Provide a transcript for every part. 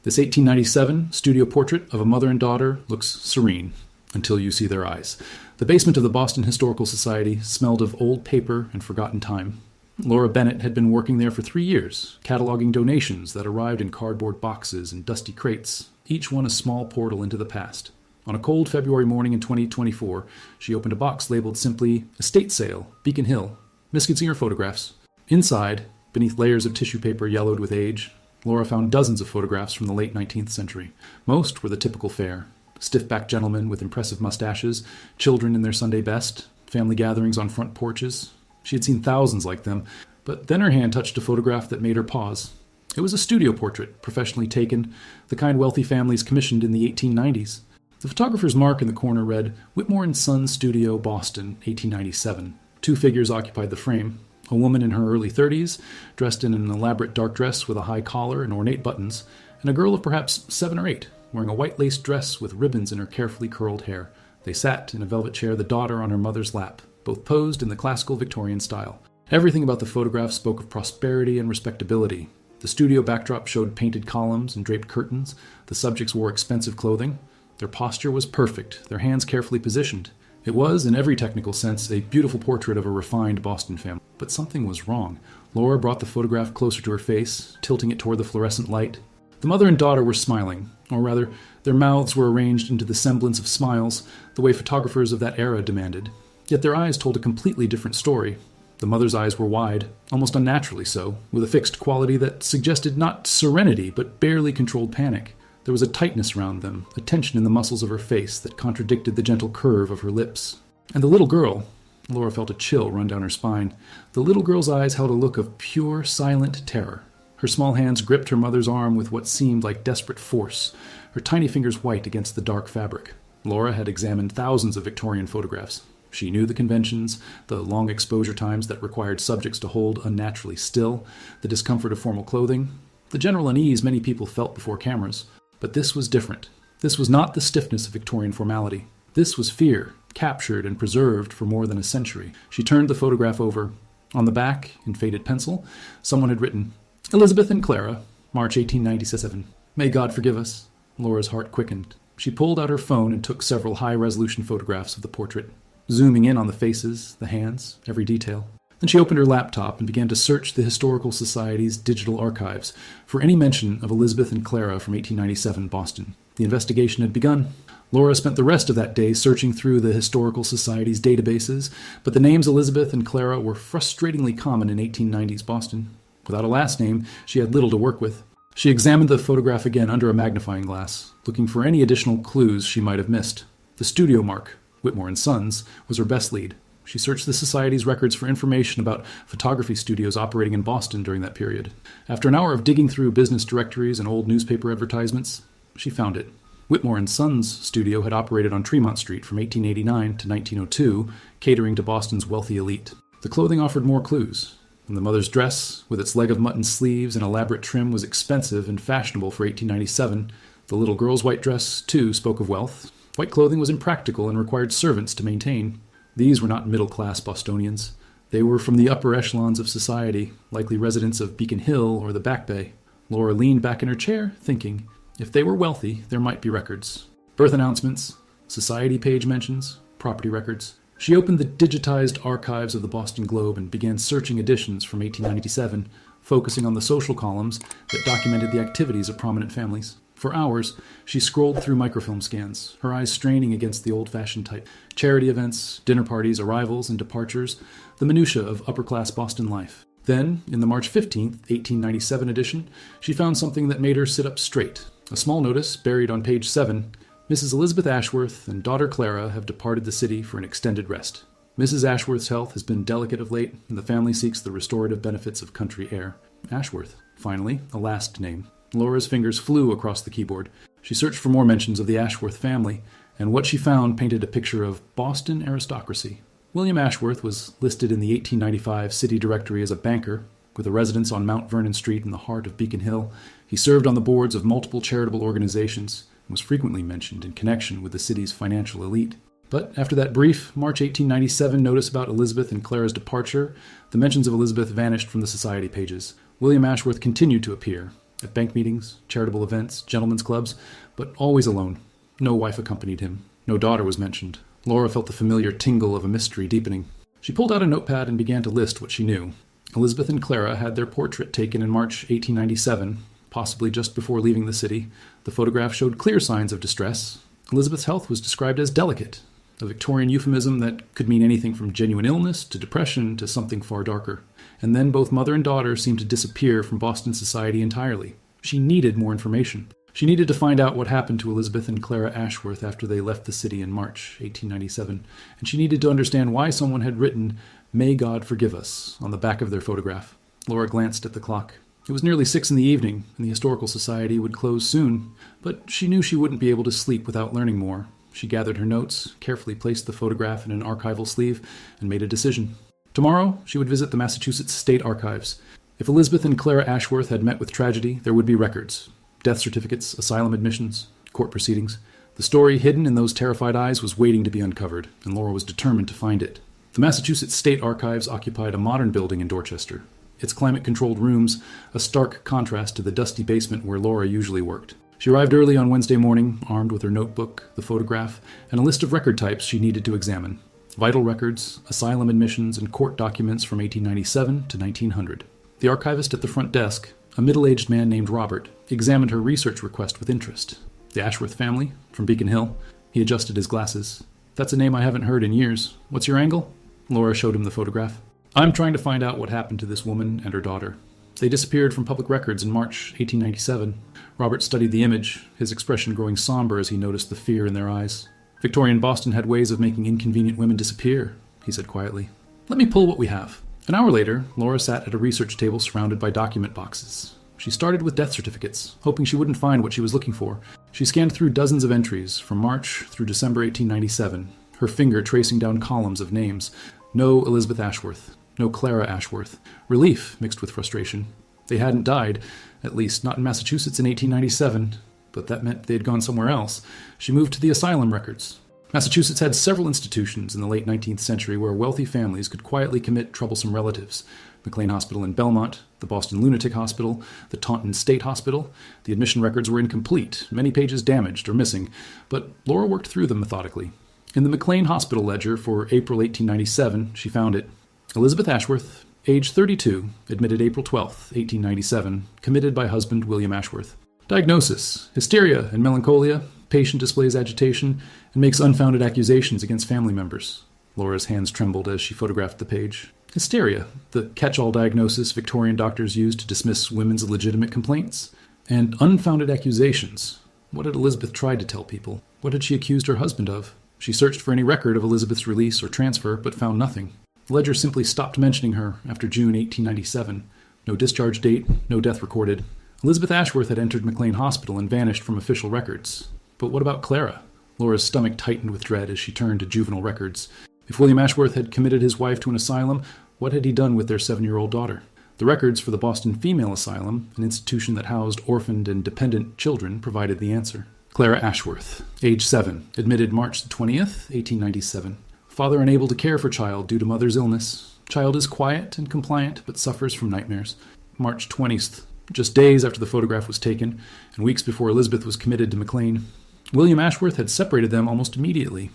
This 1897 studio portrait of a mother and daughter looks serene until you see their eyes. The basement of the Boston Historical Society smelled of old paper and forgotten time. Laura Bennett had been working there for 3 years, cataloging donations that arrived in cardboard boxes and dusty crates, each one a small portal into the past. On a cold February morning in 2024, she opened a box labeled simply, "Estate Sale, Beacon Hill, Miskinsinger Photographs." Inside, beneath layers of tissue paper yellowed with age, Laura found dozens of photographs from the late 19th century. Most were the typical fare: stiff-backed gentlemen with impressive mustaches, children in their Sunday best, family gatherings on front porches. She had seen thousands like them, but then her hand touched a photograph that made her pause. It was a studio portrait, professionally taken, the kind wealthy families commissioned in the 1890s. The photographer's mark in the corner read, "Whitmore and Sons Studio, Boston, 1897. 2 figures occupied the frame. A woman in her early 30s, dressed in an elaborate dark dress with a high collar and ornate buttons, and a girl of perhaps 7 or 8, wearing a white lace dress with ribbons in her carefully curled hair. They sat in a velvet chair, the daughter on her mother's lap, both posed in the classical Victorian style. Everything about the photograph spoke of prosperity and respectability. The studio backdrop showed painted columns and draped curtains. The subjects wore expensive clothing. Their posture was perfect, their hands carefully positioned. It was, in every technical sense, a beautiful portrait of a refined Boston family. But something was wrong. Laura brought the photograph closer to her face, tilting it toward the fluorescent light. The mother and daughter were smiling, or rather, their mouths were arranged into the semblance of smiles, the way photographers of that era demanded. Yet their eyes told a completely different story. The mother's eyes were wide, almost unnaturally so, with a fixed quality that suggested not serenity, but barely controlled panic. There was a tightness around them, a tension in the muscles of her face that contradicted the gentle curve of her lips. And the little girl, Laura felt a chill run down her spine. The little girl's eyes held a look of pure, silent terror. Her small hands gripped her mother's arm with what seemed like desperate force, her tiny fingers white against the dark fabric. Laura had examined thousands of Victorian photographs. She knew the conventions, the long exposure times that required subjects to hold unnaturally still, the discomfort of formal clothing, the general unease many people felt before cameras. But this was different. This was not the stiffness of Victorian formality. This was fear, captured and preserved for more than a century. She turned the photograph over. On the back, in faded pencil, someone had written, "Elizabeth and Clara, March 1897. May God forgive us." Laura's heart quickened. She pulled out her phone and took several high-resolution photographs of the portrait, zooming in on the faces, the hands, every detail. Then she opened her laptop and began to search the Historical Society's digital archives for any mention of Elizabeth and Clara from 1897 Boston. The investigation had begun. Laura spent the rest of that day searching through the Historical Society's databases, but the names Elizabeth and Clara were frustratingly common in 1890s Boston. Without a last name, she had little to work with. She examined the photograph again under a magnifying glass, looking for any additional clues she might have missed. The studio mark, Whitmore and Sons, was her best lead. She searched the Society's records for information about photography studios operating in Boston during that period. After an hour of digging through business directories and old newspaper advertisements, she found it. Whitmore and Sons studio had operated on Tremont Street from 1889 to 1902, catering to Boston's wealthy elite. The clothing offered more clues. And the mother's dress, with its leg of mutton sleeves and elaborate trim, was expensive and fashionable for 1897. The little girl's white dress, too, spoke of wealth. White clothing was impractical and required servants to maintain. These were not middle-class Bostonians. They were from the upper echelons of society, likely residents of Beacon Hill or the Back Bay. Laura leaned back in her chair, thinking, if they were wealthy, there might be records. Birth announcements, society page mentions, property records. She opened the digitized archives of the Boston Globe and began searching editions from 1897, focusing on the social columns that documented the activities of prominent families. For hours, she scrolled through microfilm scans, her eyes straining against the old-fashioned type. Charity events, dinner parties, arrivals, and departures, the minutiae of upper-class Boston life. Then, in the March 15th, 1897 edition, she found something that made her sit up straight. A small notice, buried on page 7, Mrs. Elizabeth Ashworth and daughter Clara have departed the city for an extended rest. Mrs. Ashworth's health has been delicate of late, and the family seeks the restorative benefits of country air. Ashworth. Finally, a last name. Laura's fingers flew across the keyboard. She searched for more mentions of the Ashworth family, and what she found painted a picture of Boston aristocracy. William Ashworth was listed in the 1895 city directory as a banker, with a residence on Mount Vernon Street in the heart of Beacon Hill. He served on the boards of multiple charitable organizations and was frequently mentioned in connection with the city's financial elite. But after that brief March 1897 notice about Elizabeth and Clara's departure, the mentions of Elizabeth vanished from the society pages. William Ashworth continued to appear, At bank meetings, charitable events, gentlemen's clubs, but always alone. No wife accompanied him. No daughter was mentioned. Laura felt the familiar tingle of a mystery deepening. She pulled out a notepad and began to list what she knew. Elizabeth and Clara had their portrait taken in March 1897, possibly just before leaving the city. The photograph showed clear signs of distress. Elizabeth's health was described as delicate, a Victorian euphemism that could mean anything from genuine illness to depression to something far darker. And then both mother and daughter seemed to disappear from Boston society entirely. She needed more information. She needed to find out what happened to Elizabeth and Clara Ashworth after they left the city in March 1897, and she needed to understand why someone had written, "May God forgive us," on the back of their photograph. Laura glanced at the clock. It was nearly 6 p.m, and the Historical Society would close soon, but she knew she wouldn't be able to sleep without learning more. She gathered her notes, carefully placed the photograph in an archival sleeve, and made a decision. Tomorrow, she would visit the Massachusetts State Archives. If Elizabeth and Clara Ashworth had met with tragedy, there would be records. Death certificates, asylum admissions, court proceedings. The story hidden in those terrified eyes was waiting to be uncovered, and Laura was determined to find it. The Massachusetts State Archives occupied a modern building in Dorchester. Its climate-controlled rooms, a stark contrast to the dusty basement where Laura usually worked. She arrived early on Wednesday morning, armed with her notebook, the photograph, and a list of record types she needed to examine. Vital records, asylum admissions, and court documents from 1897 to 1900. The archivist at the front desk, a middle-aged man named Robert, examined her research request with interest. The Ashworth family, from Beacon Hill. He adjusted his glasses. "That's a name I haven't heard in years. What's your angle?" Laura showed him the photograph. "I'm trying to find out what happened to this woman and her daughter. They disappeared from public records in March 1897. Robert studied the image, his expression growing somber as he noticed the fear in their eyes. "Victorian Boston had ways of making inconvenient women disappear," he said quietly. "Let me pull what we have." An hour later, Laura sat at a research table surrounded by document boxes. She started with death certificates, hoping she wouldn't find what she was looking for. She scanned through dozens of entries, from March through December 1897, her finger tracing down columns of names. No Elizabeth Ashworth. No Clara Ashworth. Relief mixed with frustration. They hadn't died, at least not in Massachusetts in 1897, but that meant they had gone somewhere else. She moved to the asylum records. Massachusetts had several institutions in the late 19th century where wealthy families could quietly commit troublesome relatives. McLean Hospital in Belmont, the Boston Lunatic Hospital, the Taunton State Hospital. The admission records were incomplete, many pages damaged or missing, but Laura worked through them methodically. In the McLean Hospital ledger for April 1897, she found it. Elizabeth Ashworth, age 32, admitted April 12, 1897, committed by husband William Ashworth. Diagnosis: hysteria and melancholia. Patient displays agitation and makes unfounded accusations against family members. Laura's hands trembled as she photographed the page. Hysteria, the catch-all diagnosis Victorian doctors used to dismiss women's legitimate complaints. And unfounded accusations. What had Elizabeth tried to tell people? What had she accused her husband of? She searched for any record of Elizabeth's release or transfer, but found nothing. The ledger simply stopped mentioning her after June 1897. No discharge date, no death recorded. Elizabeth Ashworth had entered McLean Hospital and vanished from official records. But what about Clara? Laura's stomach tightened with dread as she turned to juvenile records. If William Ashworth had committed his wife to an asylum, what had he done with their 7-year-old daughter? The records for the Boston Female Asylum, an institution that housed orphaned and dependent children, provided the answer. Clara Ashworth, age 7, admitted March 20th, 1897. Father unable to care for child due to mother's illness. Child is quiet and compliant, but suffers from nightmares. March 20th, just days after the photograph was taken, and weeks before Elizabeth was committed to McLean. William Ashworth had separated them almost immediately.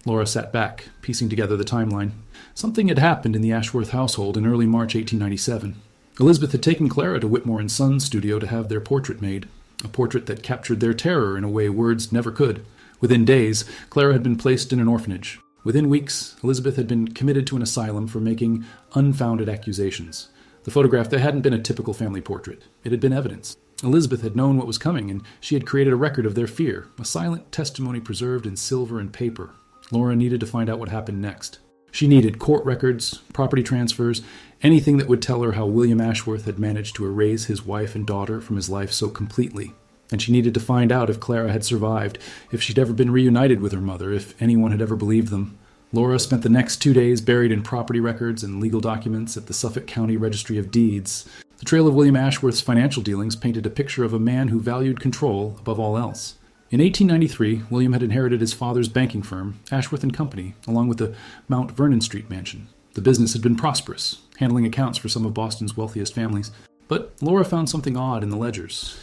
Laura sat back, piecing together the timeline. Something had happened in the Ashworth household in early March 1897. Elizabeth had taken Clara to Whitmore & Sons' studio to have their portrait made, a portrait that captured their terror in a way words never could. Within days, Clara had been placed in an orphanage. Within weeks, Elizabeth had been committed to an asylum for making unfounded accusations. The photograph, there hadn't been a typical family portrait. It had been evidence. Elizabeth had known what was coming, and she had created a record of their fear, a silent testimony preserved in silver and paper. Laura needed to find out what happened next. She needed court records, property transfers, anything that would tell her how William Ashworth had managed to erase his wife and daughter from his life so completely. And she needed to find out if Clara had survived, if she'd ever been reunited with her mother, if anyone had ever believed them. Laura spent the next 2 days buried in property records and legal documents at the Suffolk County Registry of Deeds. The trail of William Ashworth's financial dealings painted a picture of a man who valued control above all else. In 1893, William had inherited his father's banking firm, Ashworth & Company, along with the Mount Vernon Street mansion. The business had been prosperous, handling accounts for some of Boston's wealthiest families. But Laura found something odd in the ledgers.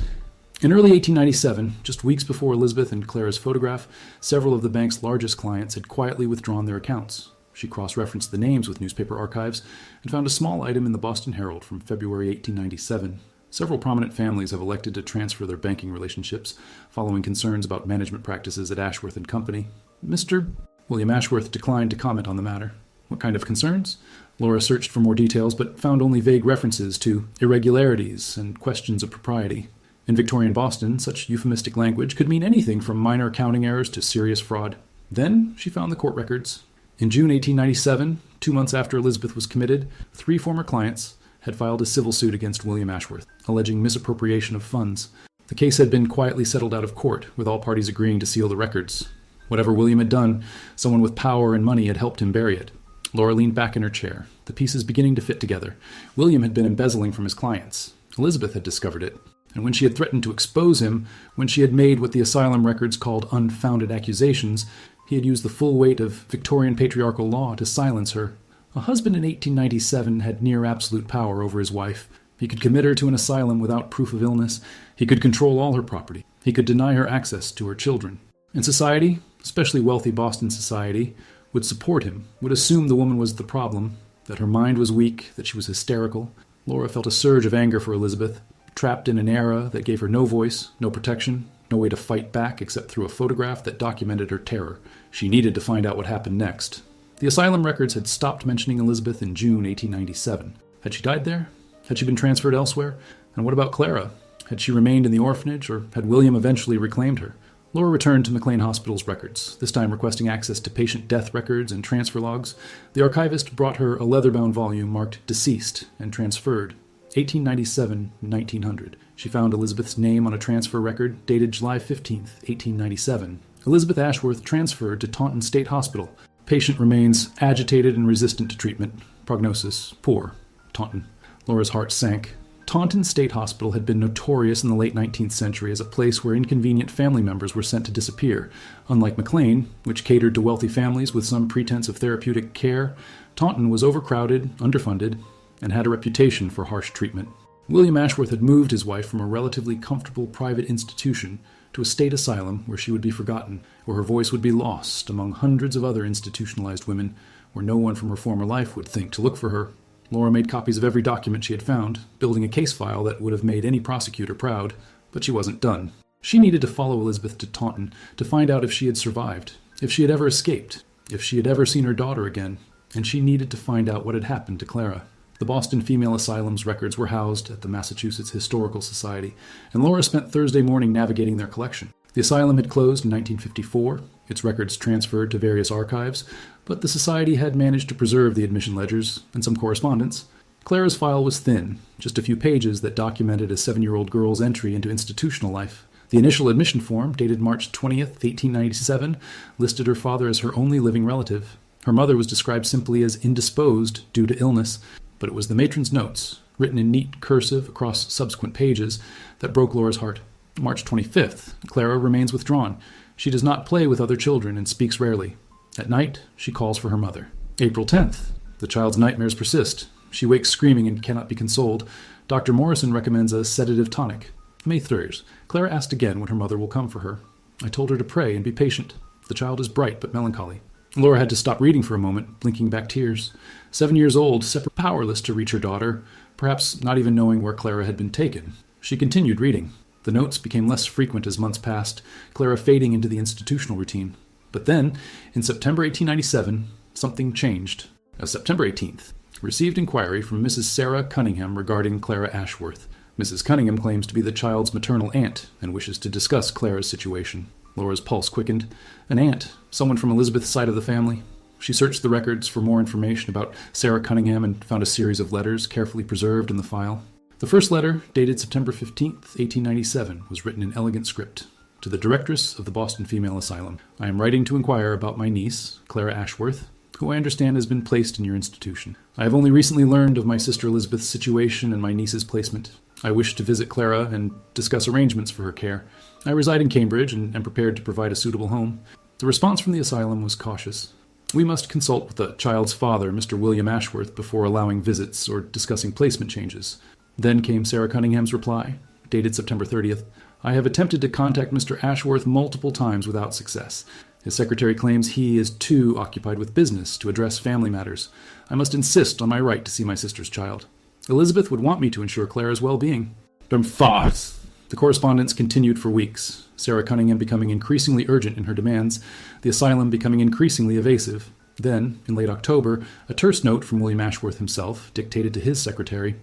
In early 1897, just weeks before Elizabeth and Clara's photograph, several of the bank's largest clients had quietly withdrawn their accounts. She cross-referenced the names with newspaper archives and found a small item in the Boston Herald from February 1897. Several prominent families have elected to transfer their banking relationships following concerns about management practices at Ashworth and Company. Mr. William Ashworth declined to comment on the matter. What kind of concerns? Laura searched for more details but found only vague references to irregularities and questions of propriety. In Victorian Boston, such euphemistic language could mean anything from minor accounting errors to serious fraud. Then she found the court records. In June 1897, 2 months after Elizabeth was committed, 3 former clients had filed a civil suit against William Ashworth, alleging misappropriation of funds. The case had been quietly settled out of court, with all parties agreeing to seal the records. Whatever William had done, someone with power and money had helped him bury it. Laura leaned back in her chair, the pieces beginning to fit together. William had been embezzling from his clients. Elizabeth had discovered it. And when she had threatened to expose him, when she had made what the asylum records called unfounded accusations, he had used the full weight of Victorian patriarchal law to silence her. A husband in 1897 had near absolute power over his wife. He could commit her to an asylum without proof of illness. He could control all her property. He could deny her access to her children. And society, especially wealthy Boston society, would support him, would assume the woman was the problem, that her mind was weak, that she was hysterical. Laura felt a surge of anger for Elizabeth. Trapped in an era that gave her no voice, no protection, no way to fight back except through a photograph that documented her terror. She needed to find out what happened next. The asylum records had stopped mentioning Elizabeth in June 1897. Had she died there? Had she been transferred elsewhere? And what about Clara? Had she remained in the orphanage, or had William eventually reclaimed her? Laura returned to McLean Hospital's records, this time requesting access to patient death records and transfer logs. The archivist brought her a leather-bound volume marked Deceased and transferred. 1897-1900. She found Elizabeth's name on a transfer record dated July 15, 1897. Elizabeth Ashworth transferred to Taunton State Hospital. Patient remains agitated and resistant to treatment. Prognosis, poor. Taunton. Laura's heart sank. Taunton State Hospital had been notorious in the late 19th century as a place where inconvenient family members were sent to disappear. Unlike McLean, which catered to wealthy families with some pretense of therapeutic care, Taunton was overcrowded, underfunded, and had a reputation for harsh treatment. William Ashworth had moved his wife from a relatively comfortable private institution to a state asylum where she would be forgotten, where her voice would be lost among hundreds of other institutionalized women, where no one from her former life would think to look for her. Laura made copies of every document she had found, building a case file that would have made any prosecutor proud, but she wasn't done. She needed to follow Elizabeth to Taunton to find out if she had survived, if she had ever escaped, if she had ever seen her daughter again, and she needed to find out what had happened to Clara. The Boston Female Asylum's records were housed at the Massachusetts Historical Society, and Laura spent Thursday morning navigating their collection. The asylum had closed in 1954, its records transferred to various archives, but the society had managed to preserve the admission ledgers and some correspondence. Clara's file was thin, just a few pages that documented a 7-year-old girl's entry into institutional life. The initial admission form, dated March 20th, 1897, listed her father as her only living relative. Her mother was described simply as indisposed due to illness, but it was the matron's notes, written in neat cursive across subsequent pages, that broke Laura's heart. March 25th, Clara remains withdrawn. She does not play with other children and speaks rarely. At night, she calls for her mother. April 10th, the child's nightmares persist. She wakes screaming and cannot be consoled. Dr. Morrison recommends a sedative tonic. May 3rd, Clara asked again when her mother will come for her. I told her to pray and be patient. The child is bright but melancholy. Laura had to stop reading for a moment, blinking back tears. 7 years old, separate, powerless to reach her daughter, perhaps not even knowing where Clara had been taken. She continued reading. The notes became less frequent as months passed, Clara fading into the institutional routine. But then, in September 1897, something changed. September 18th, received inquiry from Mrs. Sarah Cunningham regarding Clara Ashworth. Mrs. Cunningham claims to be the child's maternal aunt and wishes to discuss Clara's situation. Laura's pulse quickened. An aunt, someone from Elizabeth's side of the family. She searched the records for more information about Sarah Cunningham and found a series of letters carefully preserved in the file. The first letter, dated September 15th, 1897, was written in elegant script. To the directress of the Boston Female Asylum, I am writing to inquire about my niece, Clara Ashworth, who I understand has been placed in your institution. I have only recently learned of my sister Elizabeth's situation and my niece's placement. I wish to visit Clara and discuss arrangements for her care. I reside in Cambridge and am prepared to provide a suitable home. The response from the asylum was cautious. We must consult with the child's father, Mr. William Ashworth, before allowing visits or discussing placement changes. Then came Sarah Cunningham's reply, dated September 30th. I have attempted to contact Mr. Ashworth multiple times without success. His secretary claims he is too occupied with business to address family matters. I must insist on my right to see my sister's child. Elizabeth would want me to ensure Clara's well-being. Farce. The correspondence continued for weeks, Sarah Cunningham becoming increasingly urgent in her demands, the asylum becoming increasingly evasive. Then, in late October, a terse note from William Ashworth himself dictated to his secretary,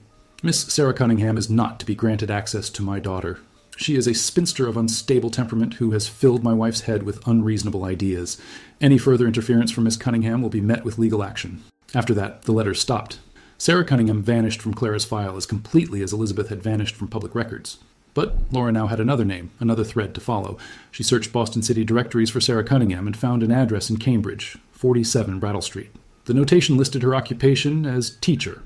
Miss Sarah Cunningham is not to be granted access to my daughter. She is a spinster of unstable temperament who has filled my wife's head with unreasonable ideas. Any further interference from Miss Cunningham will be met with legal action. After that, the letters stopped. Sarah Cunningham vanished from Clara's file as completely as Elizabeth had vanished from public records. But Laura now had another name, another thread to follow. She searched Boston City directories for Sarah Cunningham and found an address in Cambridge, 47 Brattle Street. The notation listed her occupation as teacher.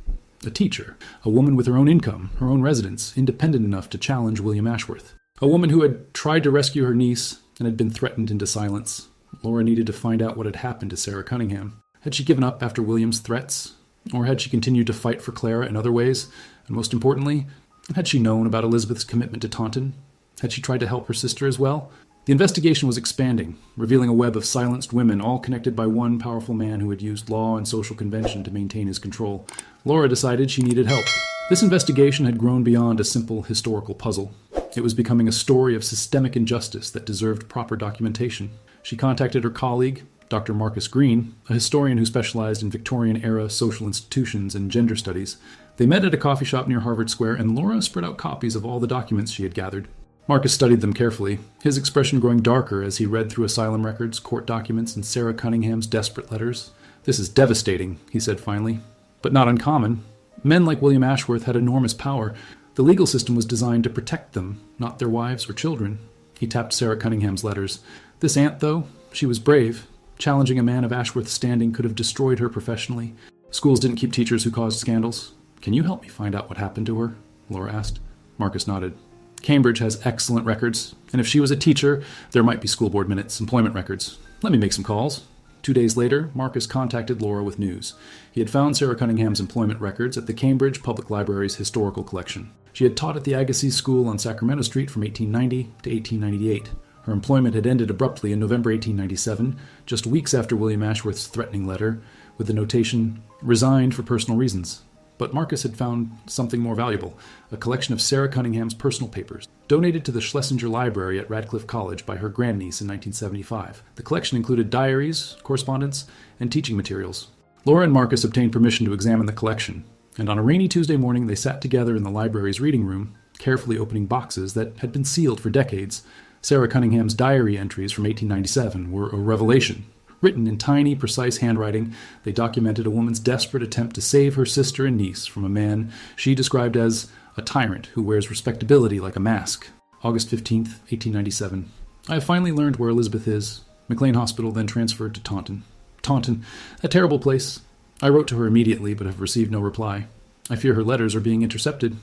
A teacher, a woman with her own income, her own residence, independent enough to challenge William Ashworth. A woman who had tried to rescue her niece and had been threatened into silence. Laura needed to find out what had happened to Sarah Cunningham. Had she given up after William's threats? Or had she continued to fight for Clara in other ways? And most importantly, had she known about Elizabeth's commitment to Taunton? Had she tried to help her sister as well? The investigation was expanding, revealing a web of silenced women, all connected by one powerful man who had used law and social convention to maintain his control. Laura decided she needed help. This investigation had grown beyond a simple historical puzzle. It was becoming a story of systemic injustice that deserved proper documentation. She contacted her colleague, Dr. Marcus Green, a historian who specialized in Victorian-era social institutions and gender studies. They met at a coffee shop near Harvard Square, and Laura spread out copies of all the documents she had gathered. Marcus studied them carefully, his expression growing darker as he read through asylum records, court documents, and Sarah Cunningham's desperate letters. This is devastating, he said finally, but not uncommon. Men like William Ashworth had enormous power. The legal system was designed to protect them, not their wives or children. He tapped Sarah Cunningham's letters. This aunt, though, she was brave. Challenging a man of Ashworth's standing could have destroyed her professionally. Schools didn't keep teachers who caused scandals. Can you help me find out what happened to her? Laura asked. Marcus nodded. Cambridge has excellent records, and if she was a teacher, there might be school board minutes, employment records. Let me make some calls. 2 days later, Marcus contacted Laura with news. He had found Sarah Cunningham's employment records at the Cambridge Public Library's historical collection. She had taught at the Agassiz School on Sacramento Street from 1890 to 1898. Her employment had ended abruptly in November 1897, just weeks after William Ashworth's threatening letter, with the notation, resigned for personal reasons. But Marcus had found something more valuable, a collection of Sarah Cunningham's personal papers, donated to the Schlesinger Library at Radcliffe College by her grandniece in 1975. The collection included diaries, correspondence, and teaching materials. Laura and Marcus obtained permission to examine the collection, and on a rainy Tuesday morning they sat together in the library's reading room, carefully opening boxes that had been sealed for decades. Sarah Cunningham's diary entries from 1897 were a revelation. Written in tiny, precise handwriting, they documented a woman's desperate attempt to save her sister and niece from a man she described as a tyrant who wears respectability like a mask. August 15th, 1897. I have finally learned where Elizabeth is. McLean Hospital, then transferred to Taunton. Taunton, a terrible place. I wrote to her immediately, but have received no reply. I fear her letters are being intercepted.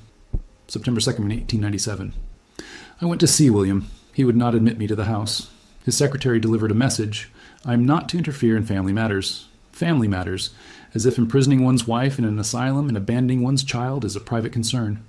September 2nd, 1897. I went to see William. He would not admit me to the house. His secretary delivered a message. I am not to interfere in family matters. Family matters, as if imprisoning one's wife in an asylum and abandoning one's child is a private concern.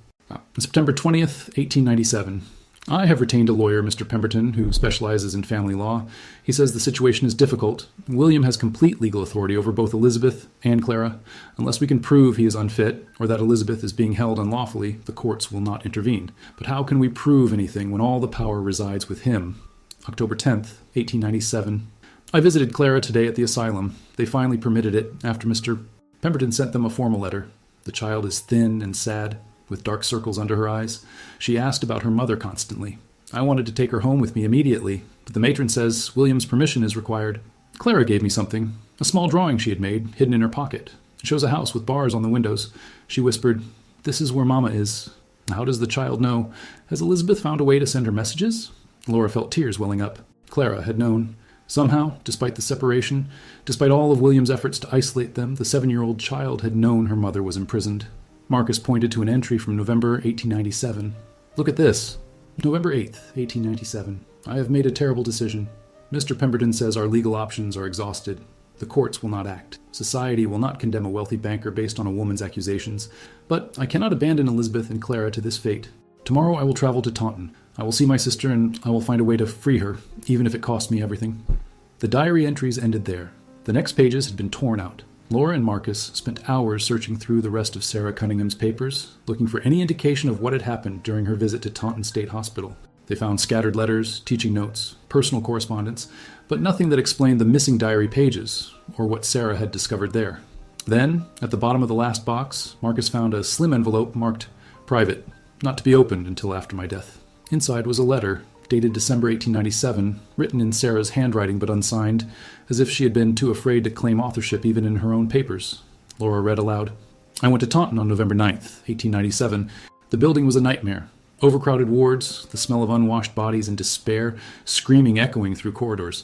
September 20th, 1897. I have retained a lawyer, Mr. Pemberton, who specializes in family law. He says the situation is difficult. William has complete legal authority over both Elizabeth and Clara. Unless we can prove he is unfit, or that Elizabeth is being held unlawfully, the courts will not intervene. But how can we prove anything when all the power resides with him? October 10th, 1897. I visited Clara today at the asylum. They finally permitted it after Mr. Pemberton sent them a formal letter. The child is thin and sad, with dark circles under her eyes. She asked about her mother constantly. I wanted to take her home with me immediately, but the matron says William's permission is required. Clara gave me something, a small drawing she had made, hidden in her pocket. It shows a house with bars on the windows. She whispered, "This is where Mama is." How does the child know? Has Elizabeth found a way to send her messages? Laura felt tears welling up. Clara had known. Somehow, despite the separation, despite all of William's efforts to isolate them, the 7-year-old child had known her mother was imprisoned. Marcus pointed to an entry from November 1897. Look at this. November 8th, 1897. I have made a terrible decision. Mr. Pemberton says our legal options are exhausted. The courts will not act. Society will not condemn a wealthy banker based on a woman's accusations. But I cannot abandon Elizabeth and Clara to this fate. Tomorrow I will travel to Taunton. I will see my sister and I will find a way to free her, even if it costs me everything. The diary entries ended there. The next pages had been torn out. Laura and Marcus spent hours searching through the rest of Sarah Cunningham's papers, looking for any indication of what had happened during her visit to Taunton State Hospital. They found scattered letters, teaching notes, personal correspondence, but nothing that explained the missing diary pages, or what Sarah had discovered there. Then, at the bottom of the last box, Marcus found a slim envelope marked "Private, not to be opened until after my death." Inside was a letter, dated December 1897, written in Sarah's handwriting but unsigned, as if she had been too afraid to claim authorship even in her own papers. Laura read aloud. "I went to Taunton on November 9th, 1897. The building was a nightmare. Overcrowded wards, the smell of unwashed bodies and despair, screaming echoing through corridors.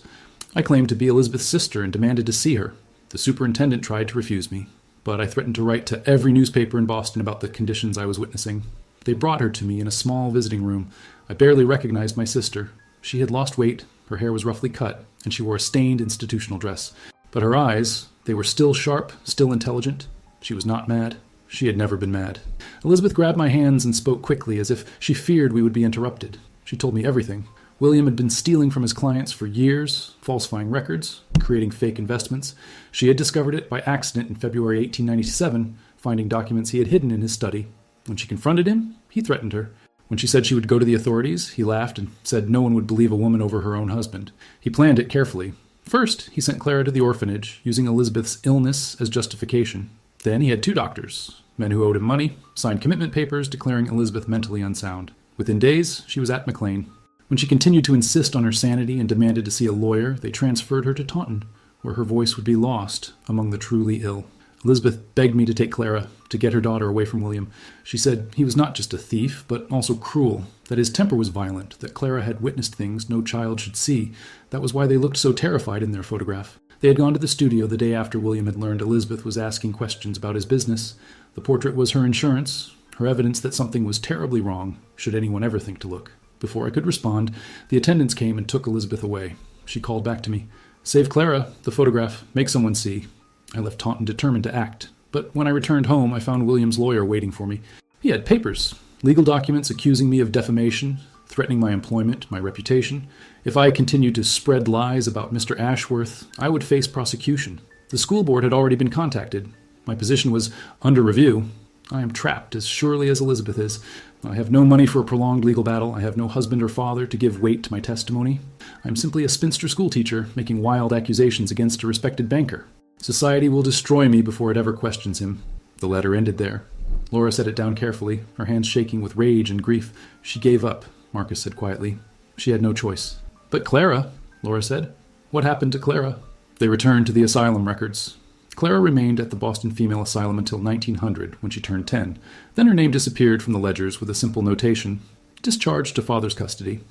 I claimed to be Elizabeth's sister and demanded to see her. The superintendent tried to refuse me, but I threatened to write to every newspaper in Boston about the conditions I was witnessing. They brought her to me in a small visiting room. I barely recognized my sister. She had lost weight, her hair was roughly cut, and she wore a stained institutional dress. But her eyes, they were still sharp, still intelligent. She was not mad. She had never been mad. Elizabeth grabbed my hands and spoke quickly, as if she feared we would be interrupted. She told me everything. William had been stealing from his clients for years, falsifying records, creating fake investments. She had discovered it by accident in February 1897, finding documents he had hidden in his study. When she confronted him, he threatened her. When she said she would go to the authorities, he laughed and said no one would believe a woman over her own husband. He planned it carefully. First, he sent Clara to the orphanage, using Elizabeth's illness as justification. Then he had 2 doctors, men who owed him money, signed commitment papers declaring Elizabeth mentally unsound. Within days, she was at McLean. When she continued to insist on her sanity and demanded to see a lawyer, they transferred her to Taunton, where her voice would be lost among the truly ill. Elizabeth begged me to take Clara, to get her daughter away from William. She said he was not just a thief, but also cruel, that his temper was violent, that Clara had witnessed things no child should see. That was why they looked so terrified in their photograph. They had gone to the studio the day after William had learned Elizabeth was asking questions about his business. The portrait was her insurance, her evidence that something was terribly wrong, should anyone ever think to look. Before I could respond, the attendants came and took Elizabeth away. She called back to me, "Save Clara, the photograph, make someone see." I left Taunton determined to act, but when I returned home, I found William's lawyer waiting for me. He had papers, legal documents accusing me of defamation, threatening my employment, my reputation. If I continued to spread lies about Mr. Ashworth, I would face prosecution. The school board had already been contacted. My position was under review. I am trapped as surely as Elizabeth is. I have no money for a prolonged legal battle. I have no husband or father to give weight to my testimony. I am simply a spinster schoolteacher making wild accusations against a respected banker. Society will destroy me before it ever questions him. The letter ended there. Laura set it down carefully, her hands shaking with rage and grief. She gave up, Marcus said quietly. She had no choice. "But Clara," Laura said. "What happened to Clara?" They returned to the asylum records. Clara remained at the Boston Female Asylum until 1900, when she turned 10. Then her name disappeared from the ledgers with a simple notation, "Discharged to father's custody."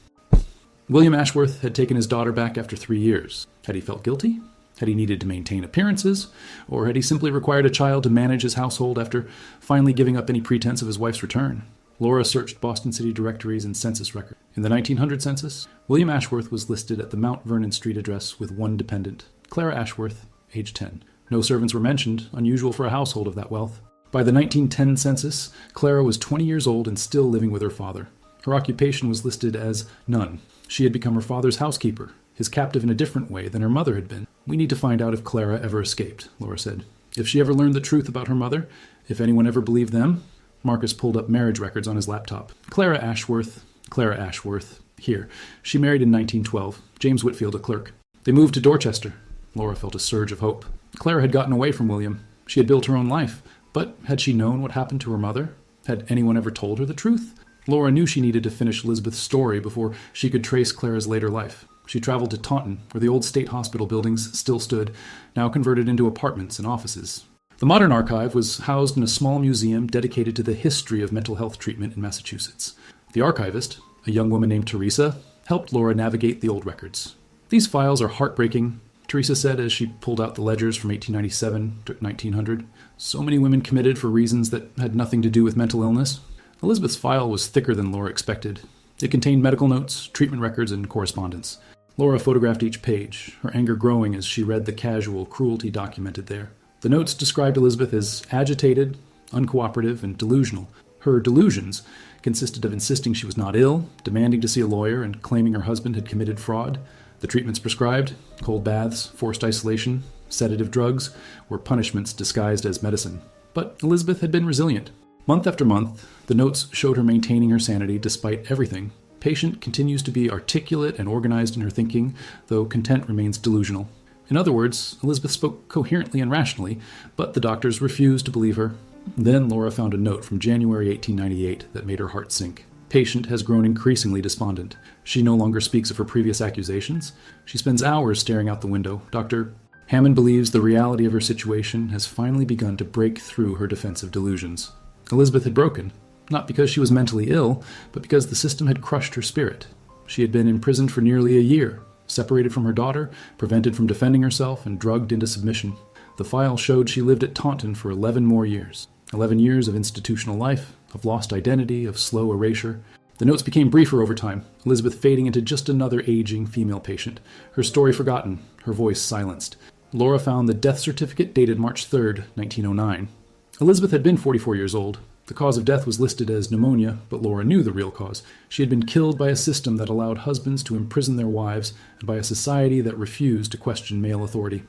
William Ashworth had taken his daughter back after 3 years. Had he felt guilty? Had he needed to maintain appearances? Or had he simply required a child to manage his household after finally giving up any pretense of his wife's return? Laura searched Boston city directories and census records. In the 1900 census, William Ashworth was listed at the Mount Vernon Street address with 1 dependent, Clara Ashworth, age 10. No servants were mentioned, unusual for a household of that wealth. By the 1910 census, Clara was 20 years old and still living with her father. Her occupation was listed as none. She had become her father's housekeeper, his captive in a different way than her mother had been. "We need to find out if Clara ever escaped," Laura said. "If she ever learned the truth about her mother, if anyone ever believed them." Marcus pulled up marriage records on his laptop. Clara Ashworth. Here. She married in 1912. James Whitfield, a clerk. They moved to Dorchester. Laura felt a surge of hope. Clara had gotten away from William. She had built her own life. But had she known what happened to her mother? Had anyone ever told her the truth? Laura knew she needed to finish Elizabeth's story before she could trace Clara's later life. She traveled to Taunton, where the old state hospital buildings still stood, now converted into apartments and offices. The Modern Archive was housed in a small museum dedicated to the history of mental health treatment in Massachusetts. The archivist, a young woman named Teresa, helped Laura navigate the old records. "These files are heartbreaking," Teresa said as she pulled out the ledgers from 1897 to 1900. "So many women committed for reasons that had nothing to do with mental illness." Elizabeth's file was thicker than Laura expected. It contained medical notes, treatment records, and correspondence. Laura photographed each page, her anger growing as she read the casual cruelty documented there. The notes described Elizabeth as agitated, uncooperative, and delusional. Her delusions consisted of insisting she was not ill, demanding to see a lawyer, and claiming her husband had committed fraud. The treatments prescribed, cold baths, forced isolation, sedative drugs, were punishments disguised as medicine. But Elizabeth had been resilient. Month after month, the notes showed her maintaining her sanity despite everything. Patient continues to be articulate and organized in her thinking, though content remains delusional. In other words, Elizabeth spoke coherently and rationally, but the doctors refused to believe her. Then Laura found a note from January 1898 that made her heart sink. Patient has grown increasingly despondent. She no longer speaks of her previous accusations. She spends hours staring out the window. Dr. Hammond believes the reality of her situation has finally begun to break through her defensive delusions. Elizabeth had broken, not because she was mentally ill, but because the system had crushed her spirit. She had been imprisoned for nearly a year, separated from her daughter, prevented from defending herself, and drugged into submission. The file showed she lived at Taunton for 11 more years. 11 years of institutional life, of lost identity, of slow erasure. The notes became briefer over time, Elizabeth fading into just another aging female patient, her story forgotten, her voice silenced. Laura found the death certificate dated March 3, 1909. Elizabeth had been 44 years old. The cause of death was listed as pneumonia, but Laura knew the real cause. She had been killed by a system that allowed husbands to imprison their wives, and by a society that refused to question male authority.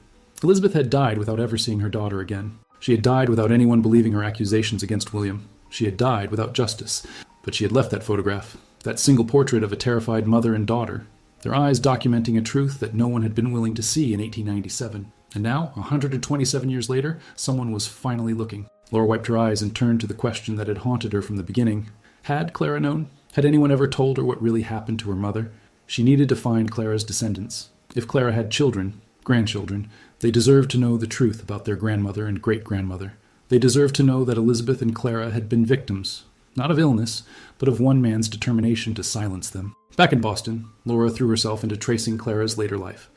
Elizabeth had died without ever seeing her daughter again. She had died without anyone believing her accusations against William. She had died without justice. But she had left that photograph, that single portrait of a terrified mother and daughter, their eyes documenting a truth that no one had been willing to see in 1897. And now, 127 years later, someone was finally looking. Laura wiped her eyes and turned to the question that had haunted her from the beginning. Had Clara known? Had anyone ever told her what really happened to her mother? She needed to find Clara's descendants. If Clara had children, grandchildren, they deserved to know the truth about their grandmother and great-grandmother. They deserved to know that Elizabeth and Clara had been victims, not of illness, but of one man's determination to silence them. Back in Boston, Laura threw herself into tracing Clara's later life.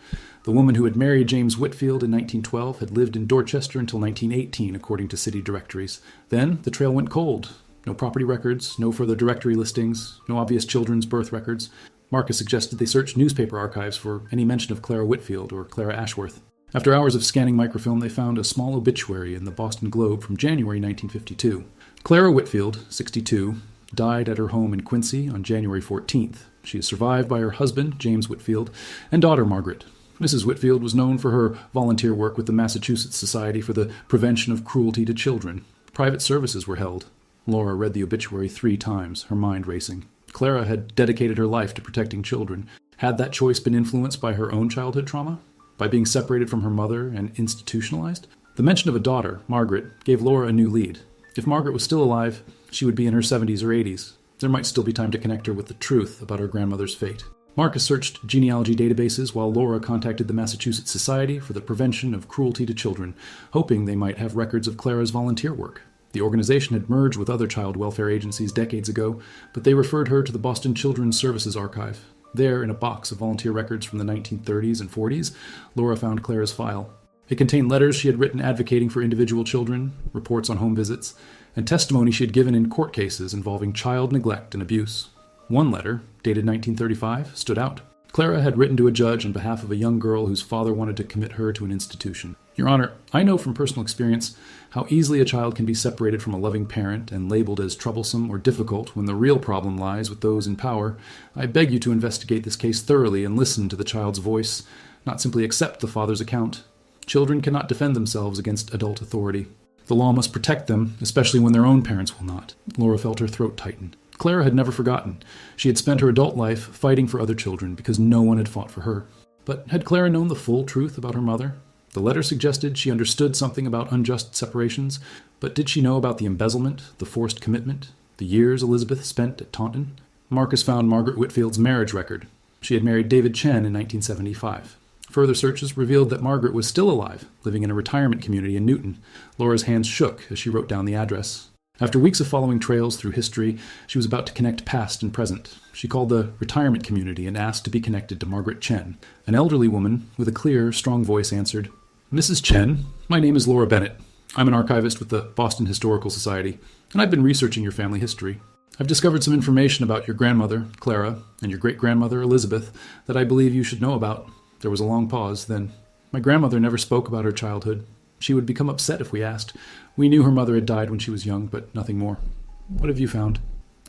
The woman who had married James Whitfield in 1912 had lived in Dorchester until 1918, according to city directories. Then the trail went cold. No property records, no further directory listings, no obvious children's birth records. Marcus suggested they search newspaper archives for any mention of Clara Whitfield or Clara Ashworth. After hours of scanning microfilm, they found a small obituary in the Boston Globe from January 1952. Clara Whitfield, 62, died at her home in Quincy on January 14th. She is survived by her husband, James Whitfield, and daughter, Margaret. Mrs. Whitfield was known for her volunteer work with the Massachusetts Society for the Prevention of Cruelty to Children. Private services were held. Laura read the obituary 3 times, her mind racing. Clara had dedicated her life to protecting children. Had that choice been influenced by her own childhood trauma? By being separated from her mother and institutionalized? The mention of a daughter, Margaret, gave Laura a new lead. If Margaret was still alive, she would be in her 70s or 80s. There might still be time to connect her with the truth about her grandmother's fate. Marcus searched genealogy databases while Laura contacted the Massachusetts Society for the Prevention of Cruelty to Children, hoping they might have records of Clara's volunteer work. The organization had merged with other child welfare agencies decades ago, but they referred her to the Boston Children's Services Archive. There, in a box of volunteer records from the 1930s and 40s, Laura found Clara's file. It contained letters she had written advocating for individual children, reports on home visits, and testimony she had given in court cases involving child neglect and abuse. One letter, dated 1935, stood out. Clara had written to a judge on behalf of a young girl whose father wanted to commit her to an institution. Your Honor, I know from personal experience how easily a child can be separated from a loving parent and labeled as troublesome or difficult when the real problem lies with those in power. I beg you to investigate this case thoroughly and listen to the child's voice, not simply accept the father's account. Children cannot defend themselves against adult authority. The law must protect them, especially when their own parents will not. Laura felt her throat tighten. Clara had never forgotten. She had spent her adult life fighting for other children because no one had fought for her. But had Clara known the full truth about her mother? The letter suggested she understood something about unjust separations, but did she know about the embezzlement, the forced commitment, the years Elizabeth spent at Taunton? Marcus found Margaret Whitfield's marriage record. She had married David Chen in 1975. Further searches revealed that Margaret was still alive, living in a retirement community in Newton. Laura's hands shook as she wrote down the address. After weeks of following trails through history, she was about to connect past and present. She called the retirement community and asked to be connected to Margaret Chen. An elderly woman with a clear, strong voice answered, "Mrs. Chen, my name is Laura Bennett. I'm an archivist with the Boston Historical Society, and I've been researching your family history. I've discovered some information about your grandmother, Clara, and your great-grandmother, Elizabeth, that I believe you should know about." There was a long pause. Then, "My grandmother never spoke about her childhood. She would become upset if we asked. We knew her mother had died when she was young, but nothing more." "What have you found?"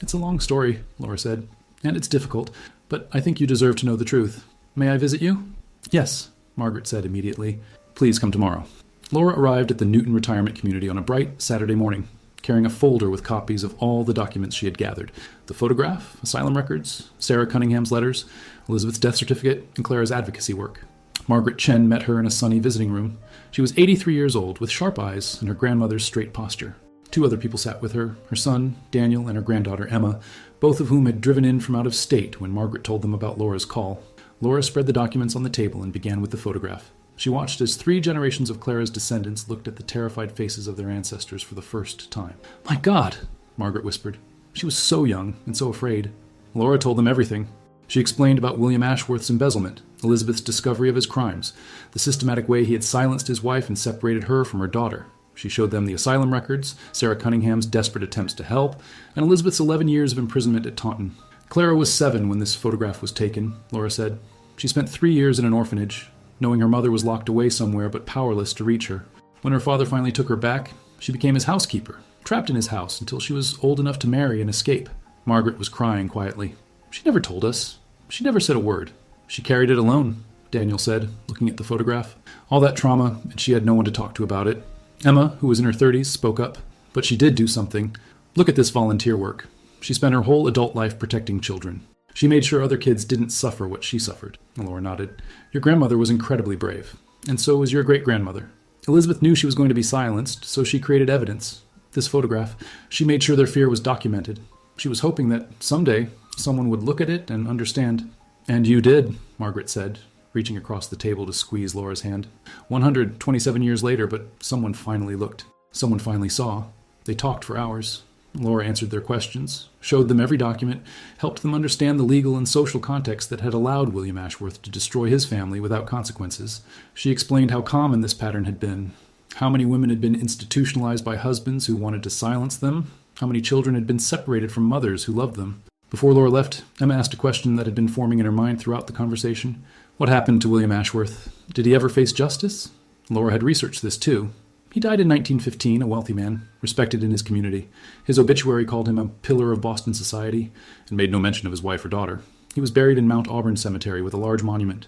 "It's a long story," Laura said, "and it's difficult, but I think you deserve to know the truth. May I visit you?" "Yes," Margaret said immediately. "Please come tomorrow." Laura arrived at the Newton retirement community on a bright Saturday morning, carrying a folder with copies of all the documents she had gathered: the photograph, asylum records, Sarah Cunningham's letters, Elizabeth's death certificate, and Clara's advocacy work. Margaret Chen met her in a sunny visiting room. She was 83 years old, with sharp eyes and her grandmother's straight posture. 2 other people sat with her son, Daniel, and her granddaughter, Emma, both of whom had driven in from out of state when Margaret told them about Laura's call. Laura spread the documents on the table and began with the photograph. She watched as 3 generations of Clara's descendants looked at the terrified faces of their ancestors for the first time. "My God!" Margaret whispered. She was so young and so afraid. Laura told them everything. She explained about William Ashworth's embezzlement, Elizabeth's discovery of his crimes, the systematic way he had silenced his wife and separated her from her daughter. She showed them the asylum records, Sarah Cunningham's desperate attempts to help, and Elizabeth's 11 years of imprisonment at Taunton. "Clara was 7 when this photograph was taken," Laura said. "She spent 3 years in an orphanage, knowing her mother was locked away somewhere but powerless to reach her. When her father finally took her back, she became his housekeeper, trapped in his house until she was old enough to marry and escape." Margaret was crying quietly. "She never told us. She never said a word." "She carried it alone," Daniel said, looking at the photograph. "All that trauma, and she had no one to talk to about it." Emma, who was in her 30s, spoke up. "But she did do something. Look at this volunteer work. She spent her whole adult life protecting children. She made sure other kids didn't suffer what she suffered." Laura nodded. "Your grandmother was incredibly brave, and so was your great-grandmother. Elizabeth knew she was going to be silenced, so she created evidence. This photograph. She made sure their fear was documented. She was hoping that someday someone would look at it and understand." "And you did," Margaret said, reaching across the table to squeeze Laura's hand. 127 years later, but someone finally looked. Someone finally saw. They talked for hours. Laura answered their questions, showed them every document, helped them understand the legal and social context that had allowed William Ashworth to destroy his family without consequences. She explained how common this pattern had been, how many women had been institutionalized by husbands who wanted to silence them, how many children had been separated from mothers who loved them. Before Laura left, Emma asked a question that had been forming in her mind throughout the conversation. What happened to William Ashworth? Did he ever face justice? Laura had researched this too. He died in 1915, a wealthy man, respected in his community. His obituary called him a pillar of Boston society, and made no mention of his wife or daughter. He was buried in Mount Auburn Cemetery with a large monument.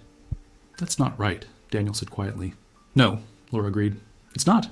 "That's not right," Daniel said quietly. "No," Laura agreed. "It's not.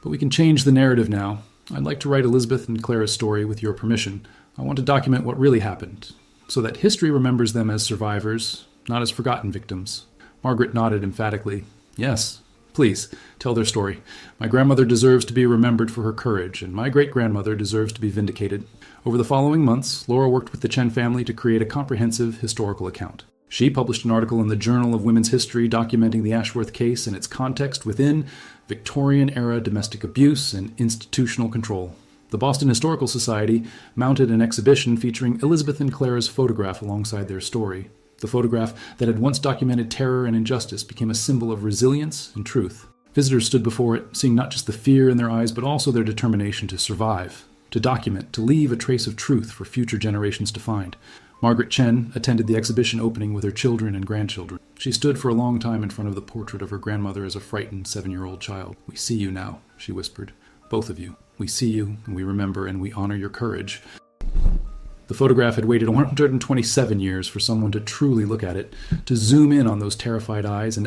But we can change the narrative now. I'd like to write Elizabeth and Clara's story with your permission. I want to document what really happened, so that history remembers them as survivors, not as forgotten victims." Margaret nodded emphatically. "Yes, please, tell their story. My grandmother deserves to be remembered for her courage, and my great-grandmother deserves to be vindicated." Over the following months, Laura worked with the Chen family to create a comprehensive historical account. She published an article in the Journal of Women's History documenting the Ashworth case and its context within Victorian-era domestic abuse and institutional control. The Boston Historical Society mounted an exhibition featuring Elizabeth and Clara's photograph alongside their story. The photograph that had once documented terror and injustice became a symbol of resilience and truth. Visitors stood before it, seeing not just the fear in their eyes, but also their determination to survive, to document, to leave a trace of truth for future generations to find. Margaret Chen attended the exhibition opening with her children and grandchildren. She stood for a long time in front of the portrait of her grandmother as a frightened 7-year-old child. "We see you now," she whispered. "Both of you. We see you, and we remember, and we honor your courage." The photograph had waited 127 years for someone to truly look at it, to zoom in on those terrified eyes and